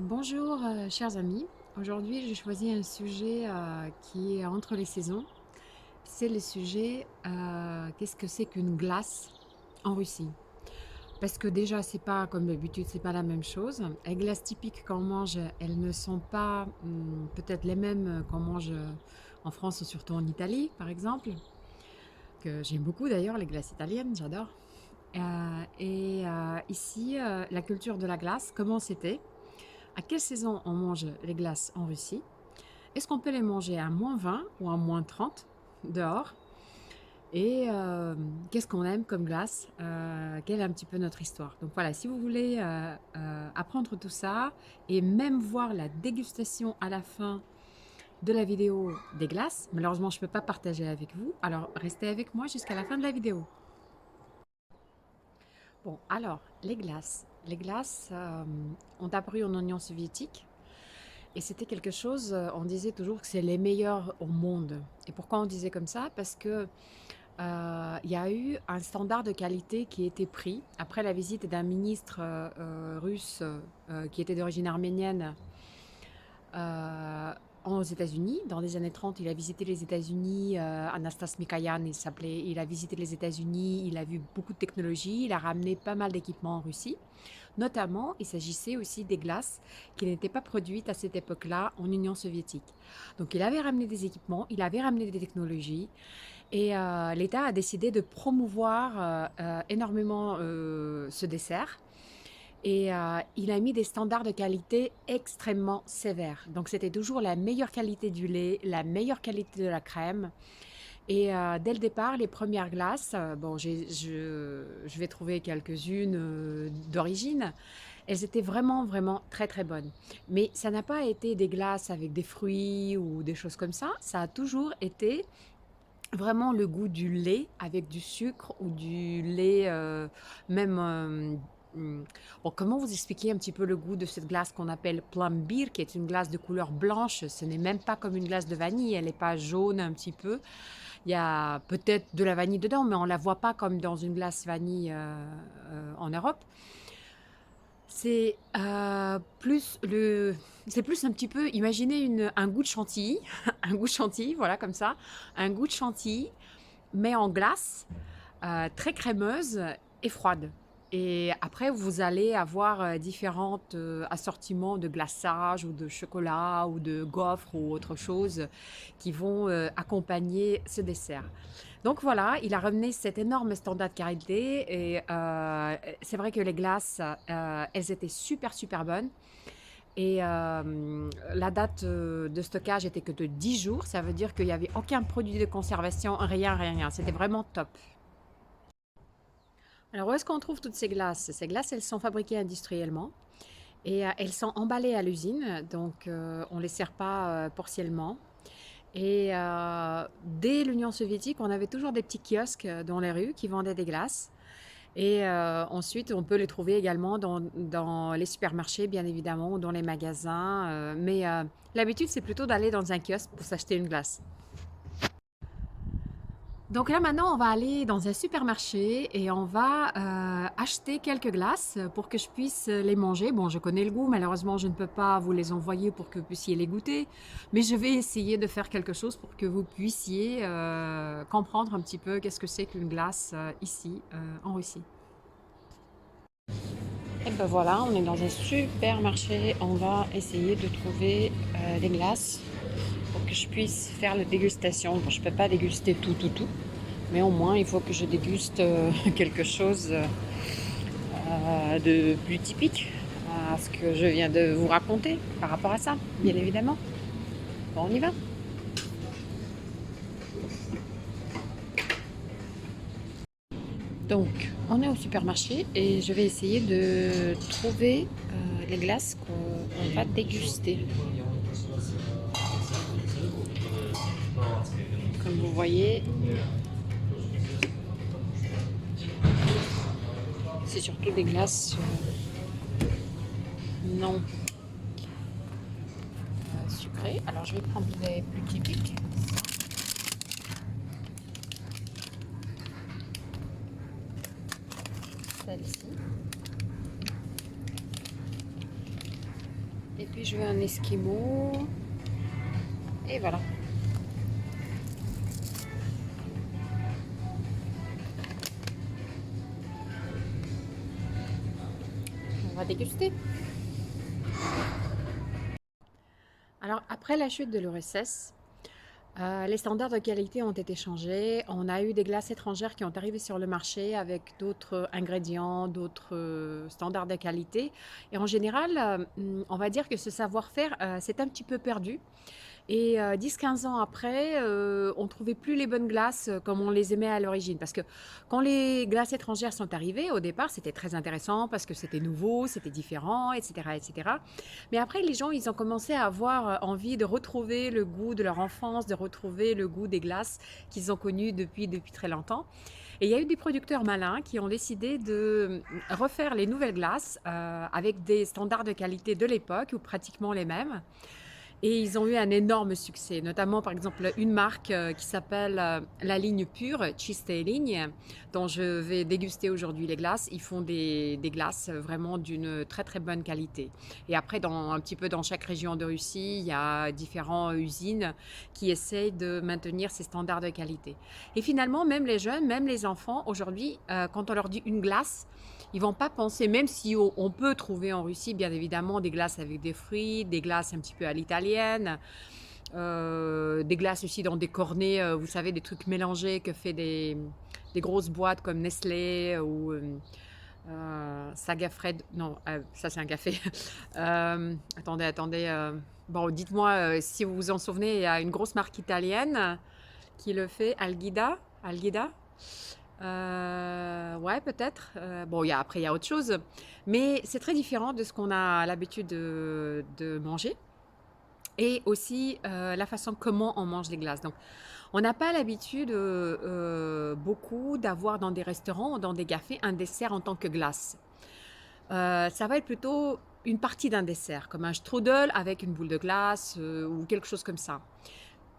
Bonjour, chers amis. Aujourd'hui, j'ai choisi un sujet qui est entre les saisons. C'est le sujet qu'est-ce que c'est qu'une glace en Russie? Parce que déjà, c'est pas comme d'habitude, c'est pas la même chose. Les glaces typiques qu'on mange, elles ne sont pas peut-être les mêmes qu'on mange en France ou surtout en Italie, par exemple. Que j'aime beaucoup d'ailleurs, les glaces italiennes, j'adore. Ici, la culture de la glace, comment c'était? À quelle saison on mange les glaces en Russie? Est-ce qu'on peut les manger à -20 ou à -30 dehors? Et qu'est-ce qu'on aime comme glace? Quelle est un petit peu notre histoire? Donc voilà, si vous voulez apprendre tout ça et même voir la dégustation à la fin de la vidéo des glaces, malheureusement je ne peux pas partager avec vous, alors restez avec moi jusqu'à la fin de la vidéo. Bon, alors les glaces. Les glaces ont apparu en Union soviétique. Et c'était quelque chose, on disait toujours que c'est les meilleurs au monde. Et pourquoi on disait comme ça? Parce que il y a eu un standard de qualité qui a été pris après la visite d'un ministre russe qui était d'origine arménienne euh, aux États-Unis. Dans les années 30, il a visité les États-Unis. Anastas Mikoyan, il s'appelait. Il a visité les États-Unis. Il a vu beaucoup de technologies. Il a ramené pas mal d'équipements en Russie. Notamment, il s'agissait aussi des glaces qui n'étaient pas produites à cette époque-là en Union soviétique. Donc, il avait ramené des équipements, il avait ramené des technologies, et l'État a décidé de promouvoir énormément ce dessert. Et il a mis des standards de qualité extrêmement sévères. Donc, c'était toujours la meilleure qualité du lait, la meilleure qualité de la crème. Et dès le départ, les premières glaces, bon, je vais trouver quelques-unes d'origine. Elles étaient vraiment, vraiment très, très bonnes. Mais ça n'a pas été des glaces avec des fruits ou des choses comme ça. Ça a toujours été vraiment le goût du lait avec du sucre ou du lait même... bon, comment vous expliquer un petit peu le goût de cette glace qu'on appelle Plombier, qui est une glace de couleur blanche. Ce n'est même pas comme une glace de vanille, elle n'est pas jaune un petit peu. Il y a peut-être de la vanille dedans, mais on ne la voit pas comme dans une glace vanille en Europe. C'est c'est plus un petit peu, imaginez un goût de chantilly, un goût de chantilly, voilà comme ça, un goût de chantilly, mais en glace, très crémeuse et froide. Et après, vous allez avoir différents assortiments de glaçage ou de chocolat ou de gaufres ou autre chose qui vont accompagner ce dessert. Donc voilà, il a ramené cet énorme standard de qualité et c'est vrai que les glaces, elles étaient super super bonnes. Et la date de stockage était que de 10 jours, ça veut dire qu'il n'y avait aucun produit de conservation, rien, rien, rien. C'était vraiment top. Alors, où est-ce qu'on trouve toutes ces glaces? Ces glaces, elles sont fabriquées industriellement et elles sont emballées à l'usine, donc on ne les sert pas portiellement. Et dès l'Union soviétique, on avait toujours des petits kiosques dans les rues qui vendaient des glaces. Et ensuite, on peut les trouver également dans les supermarchés, bien évidemment, ou dans les magasins. Mais l'habitude, c'est plutôt d'aller dans un kiosque pour s'acheter une glace. Donc là maintenant, on va aller dans un supermarché et on va acheter quelques glaces pour que je puisse les manger. Bon, je connais le goût, malheureusement, je ne peux pas vous les envoyer pour que vous puissiez les goûter, mais je vais essayer de faire quelque chose pour que vous puissiez comprendre un petit peu qu'est-ce que c'est qu'une glace ici en Russie. Et ben voilà, on est dans un supermarché. On va essayer de trouver des glaces pour que je puisse faire la dégustation. Bon, je ne peux pas déguster tout. Mais au moins, il faut que je déguste quelque chose de plus typique à ce que je viens de vous raconter par rapport à ça, bien évidemment. Bon, on y va. Donc, on est au supermarché et je vais essayer de trouver les glaces qu'on va déguster. Comme vous voyez, c'est surtout des glaces non sucrées. Alors, je vais prendre les plus typiques. Celle-ci. Et puis je veux un esquimau. Et voilà. On va déguster. Alors, après la chute de l'URSS, les standards de qualité ont été changés. On a eu des glaces étrangères qui ont arrivé sur le marché avec d'autres ingrédients, d'autres standards de qualité. Et en général, on va dire que ce savoir-faire s'est un petit peu perdu. Et 10-15 ans après, on ne trouvait plus les bonnes glaces comme on les aimait à l'origine. Parce que quand les glaces étrangères sont arrivées, au départ, c'était très intéressant parce que c'était nouveau, c'était différent, etc., etc. Mais après, les gens, ils ont commencé à avoir envie de retrouver le goût de leur enfance, de retrouver le goût des glaces qu'ils ont connues depuis très longtemps. Et il y a eu des producteurs malins qui ont décidé de refaire les nouvelles glaces avec des standards de qualité de l'époque ou pratiquement les mêmes. Et ils ont eu un énorme succès, notamment par exemple une marque qui s'appelle la ligne pure, Chiste Ligne, dont je vais déguster aujourd'hui les glaces. Ils font des glaces vraiment d'une très très bonne qualité. Et après, un petit peu dans chaque région de Russie, il y a différentes usines qui essayent de maintenir ces standards de qualité. Et finalement, même les jeunes, même les enfants, aujourd'hui, quand on leur dit une glace, ils vont pas penser, même si on peut trouver en Russie, bien évidemment, des glaces avec des fruits, des glaces un petit peu à l'italienne, des glaces aussi dans des cornets, vous savez, des trucs mélangés que fait des grosses boîtes comme Nestlé ou Sagafred. Non, ça c'est un café. Attendez. Bon, dites-moi si vous vous en souvenez, il y a une grosse marque italienne qui le fait, Algida. Ouais, peut-être. Bon, après, il y a autre chose. Mais c'est très différent de ce qu'on a l'habitude de manger. Et aussi la façon comment on mange les glaces. Donc, on n'a pas l'habitude beaucoup d'avoir dans des restaurants ou dans des cafés un dessert en tant que glace. Ça va être plutôt une partie d'un dessert, comme un strudel avec une boule de glace ou quelque chose comme ça.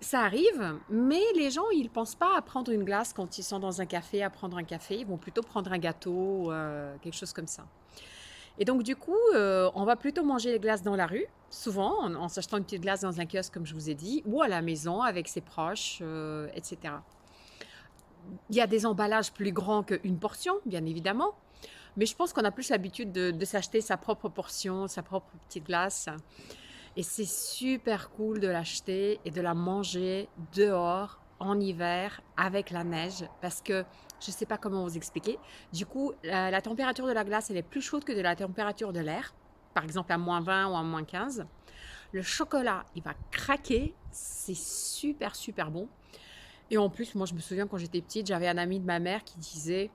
Ça arrive, mais les gens, ils pensent pas à prendre une glace quand ils sont dans un café, à prendre un café. Ils vont plutôt prendre un gâteau, quelque chose comme ça. Et donc, du coup, on va plutôt manger les glaces dans la rue, souvent, en s'achetant une petite glace dans un kiosque, comme je vous ai dit, ou à la maison avec ses proches, etc. Il y a des emballages plus grands qu'une portion, bien évidemment, mais je pense qu'on a plus l'habitude de s'acheter sa propre portion, sa propre petite glace. Et c'est super cool de l'acheter et de la manger dehors en hiver avec la neige parce que je ne sais pas comment vous expliquer. Du coup, la température de la glace, elle est plus chaude que de la température de l'air. Par exemple, à -20 ou à -15. Le chocolat, il va craquer. C'est super, super bon. Et en plus, moi, je me souviens quand j'étais petite, j'avais un ami de ma mère qui disait,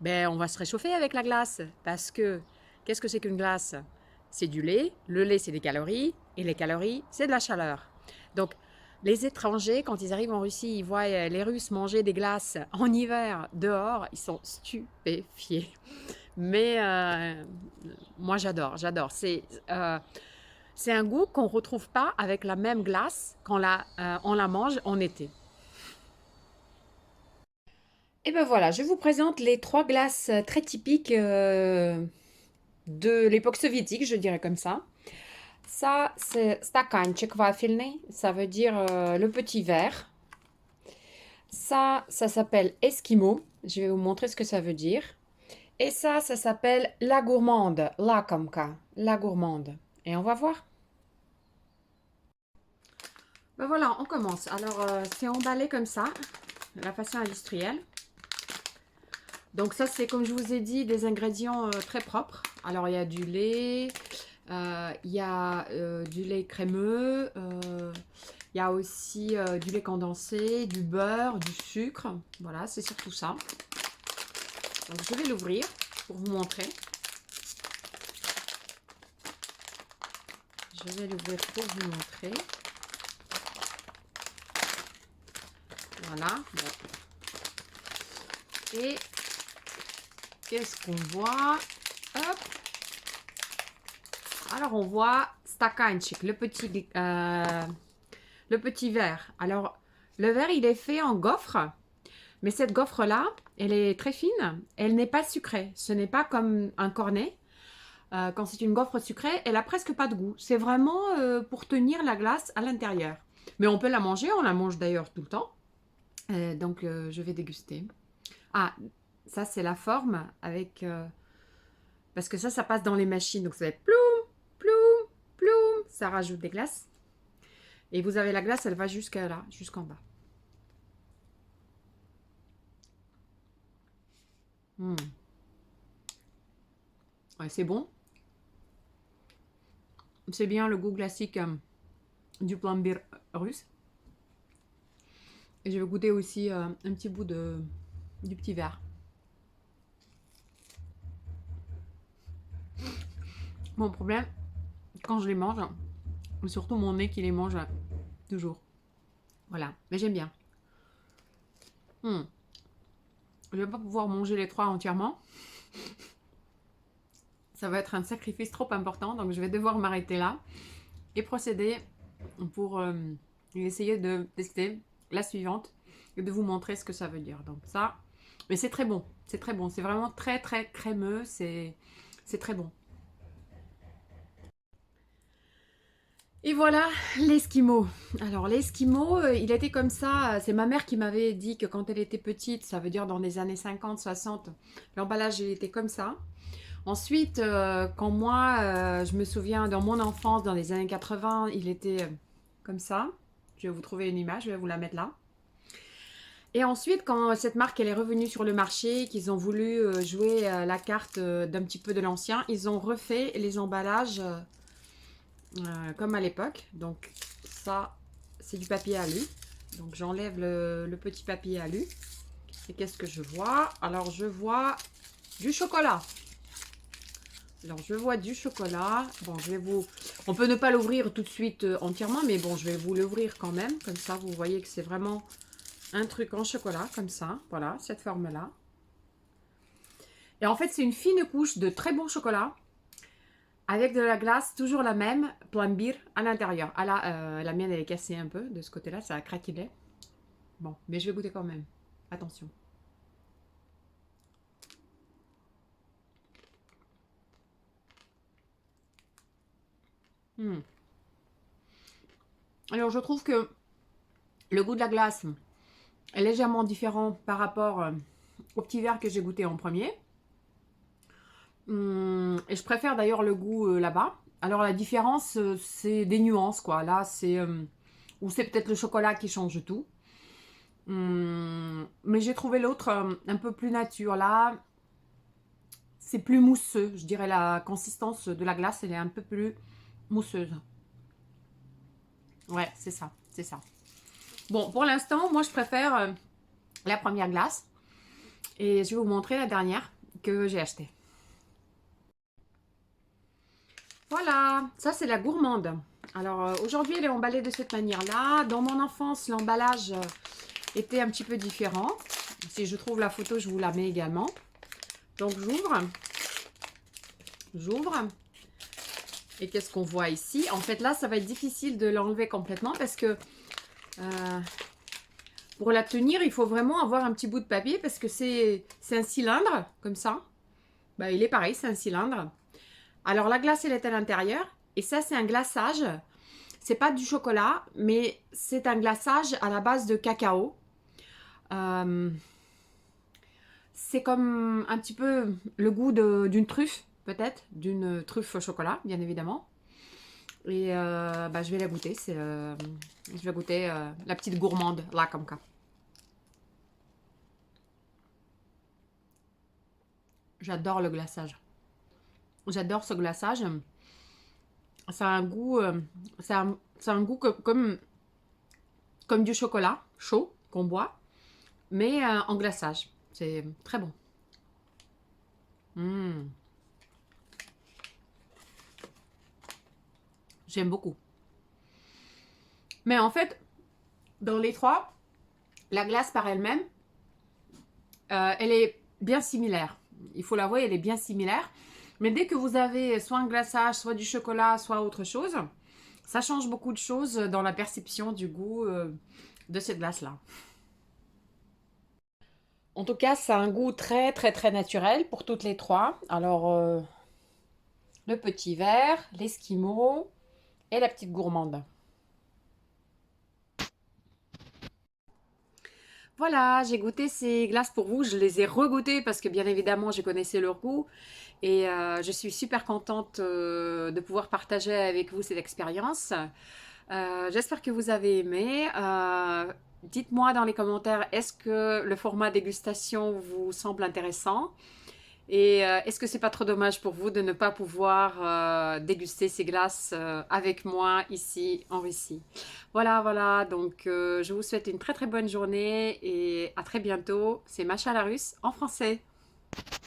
ben, on va se réchauffer avec la glace. Parce que, qu'est-ce que c'est qu'une glace? C'est du lait. Le lait, c'est des calories. Et les calories, c'est de la chaleur. Donc, les étrangers, quand ils arrivent en Russie, ils voient les Russes manger des glaces en hiver dehors, ils sont stupéfiés. Mais moi, j'adore. C'est un goût qu'on ne retrouve pas avec la même glace quand on la mange en été. Et ben voilà, je vous présente les trois glaces très typiques de l'époque soviétique, je dirais comme ça. Ça, c'est стаканчик вафельный, ça veut dire le petit verre. Ça s'appelle Esquimau. Je vais vous montrer ce que ça veut dire. Et ça s'appelle la gourmande, lakomka, la gourmande. Et on va voir. Ben voilà, on commence. Alors, c'est emballé comme ça, de la façon industrielle. Donc ça, c'est comme je vous ai dit, des ingrédients très propres. Alors, il y a du lait, il y a du lait crémeux, il y a aussi du lait condensé, du beurre, du sucre. Voilà, c'est surtout ça. Donc, je vais l'ouvrir pour vous montrer. Je vais l'ouvrir pour vous montrer. Voilà. Bon. Et qu'est-ce qu'on voit? Hop. Alors, on voit стаканчик, le petit verre. Alors, le verre, il est fait en gaufre. Mais cette gaufre-là, elle est très fine. Elle n'est pas sucrée. Ce n'est pas comme un cornet. Quand c'est une gaufre sucrée, elle a presque pas de goût. C'est vraiment pour tenir la glace à l'intérieur. Mais on peut la manger, on la mange d'ailleurs tout le temps. Donc je vais déguster. Ah, ça c'est la forme avec... parce que ça passe dans les machines. Donc ça va être ploum, ploum, ploum. Ça rajoute des glaces. Et vous avez la glace, elle va jusqu'à là, jusqu'en bas. Mm. Ouais, c'est bon. C'est bien le goût classique du plombier russe. Et je vais goûter aussi un petit bout du petit verre. Mon problème, quand je les mange, surtout mon nez qui les mange toujours. Voilà, mais j'aime bien. Hmm. Je vais pas pouvoir manger les trois entièrement. Ça va être un sacrifice trop important, donc je vais devoir m'arrêter là et procéder pour essayer de tester la suivante et de vous montrer ce que ça veut dire. Donc ça, mais c'est très bon, c'est très bon, c'est vraiment très très crémeux, c'est très bon. Et voilà l'esquimau. Alors l'esquimau, il était comme ça, c'est ma mère qui m'avait dit que quand elle était petite, ça veut dire dans les années 50, 60, l'emballage il était comme ça. Ensuite, quand moi, je me souviens dans mon enfance, dans les années 80, il était comme ça. Je vais vous trouver une image, je vais vous la mettre là. Et ensuite, quand cette marque elle est revenue sur le marché, qu'ils ont voulu jouer la carte d'un petit peu de l'ancien, ils ont refait les emballages comme à l'époque. Donc ça, c'est du papier alu. Donc j'enlève le petit papier alu. Et qu'est-ce que je vois? Alors je vois du chocolat. Alors, je vois du chocolat. Bon, je vais vous... On peut ne pas l'ouvrir tout de suite entièrement, mais bon, je vais vous l'ouvrir quand même. Comme ça, vous voyez que c'est vraiment un truc en chocolat, comme ça. Voilà, cette forme-là. Et en fait, c'est une fine couche de très bon chocolat avec de la glace, toujours la même, plombier à l'intérieur. Ah là, la mienne, elle est cassée un peu de ce côté-là, ça a craquelé. Bon, mais je vais goûter quand même. Attention. Hmm. Alors, je trouve que le goût de la glace est légèrement différent par rapport au petit verre que j'ai goûté en premier. Et je préfère d'ailleurs le goût là-bas. Alors la différence, c'est des nuances, quoi. Là, c'est... ou c'est peut-être le chocolat qui change tout. Mais j'ai trouvé l'autre un peu plus nature. Là, c'est plus mousseux. Je dirais la consistance de la glace, elle est un peu plus mousseuse. Ouais, c'est ça, c'est ça. Bon, pour l'instant, moi, je préfère la première glace. Et je vais vous montrer la dernière que j'ai achetée. Voilà, ça c'est la gourmande. Alors aujourd'hui elle est emballée de cette manière-là. Dans mon enfance, l'emballage était un petit peu différent. Si je trouve la photo, je vous la mets également. Donc j'ouvre. Et qu'est-ce qu'on voit ici? En fait là, ça va être difficile de l'enlever complètement parce que pour la tenir, il faut vraiment avoir un petit bout de papier parce que c'est un cylindre comme ça. Bah, il est pareil, c'est un cylindre. Alors la glace, elle est à l'intérieur. Et ça, c'est un glaçage. C'est pas du chocolat, mais c'est un glaçage à la base de cacao. Euh, c'est comme un petit peu le goût d'une truffe, peut-être, d'une truffe au chocolat, bien évidemment. Et bah, je vais la goûter. Je vais goûter la petite gourmande, là, comme ça. J'adore le glaçage. J'adore ce glaçage. Ça a un goût, ça a un goût comme du chocolat chaud qu'on boit, mais en glaçage. C'est très bon. Mmh. J'aime beaucoup. Mais en fait, dans les trois, la glace par elle-même, elle est bien similaire. Il faut l'avouer, elle est bien similaire. Mais dès que vous avez soit un glaçage, soit du chocolat, soit autre chose, ça change beaucoup de choses dans la perception du goût de cette glace-là. En tout cas, ça a un goût très très très naturel pour toutes les trois. Alors, le petit verre, l'esquimau et la petite gourmande. Voilà, j'ai goûté ces glaces pour vous. Je les ai regoûtées parce que bien évidemment, je connaissais leur goût. Et je suis super contente de pouvoir partager avec vous cette expérience. J'espère que vous avez aimé. Dites-moi dans les commentaires, est-ce que le format dégustation vous semble intéressant? Et est-ce que c'est pas trop dommage pour vous de ne pas pouvoir déguster ces glaces avec moi ici en Russie? Voilà, voilà. Donc, je vous souhaite une très très bonne journée et à très bientôt. C'est Macha la Russe en français.